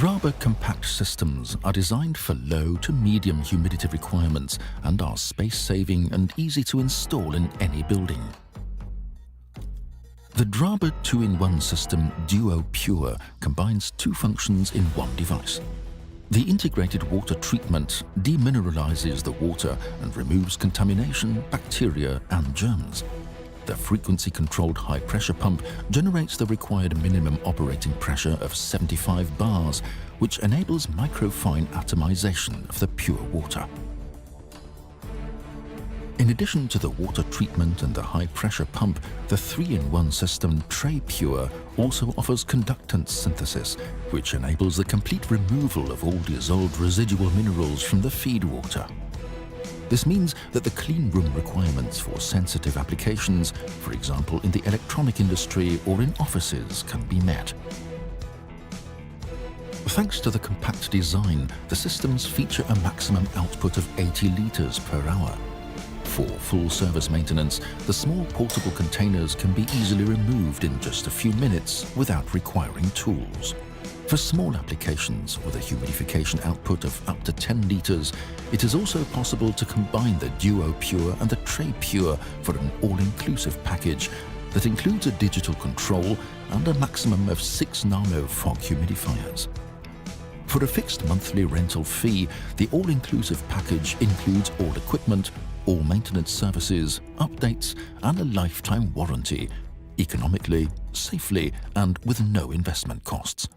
Draabe Compact Systems are designed for low to medium humidity requirements and are space-saving and easy to install in any building. The Draabe 2-in-1 system DuoPur combines two functions in one device. The integrated water treatment demineralizes the water and removes contamination, bacteria and germs. The frequency-controlled high-pressure pump generates the required minimum operating pressure of 75 bars, which enables microfine atomization of the pure water. In addition to the water treatment and the high-pressure pump, the 3-in-1 system TrePur also offers conductance synthesis, which enables the complete removal of all dissolved residual minerals from the feed water. This means that the clean room requirements for sensitive applications, for example in the electronic industry or in offices, can be met. Thanks to the compact design, the systems feature a maximum output of 80 litres per hour. For full service maintenance, the small portable containers can be easily removed in just a few minutes without requiring tools. For small applications with a humidification output of up to 10 litres, it is also possible to combine the DuoPur and the TrePur for an all-inclusive package that includes a digital control and a maximum of 6 nano fog humidifiers. For a fixed monthly rental fee, the all-inclusive package includes all equipment, all maintenance services, updates and a lifetime warranty, economically, safely and with no investment costs.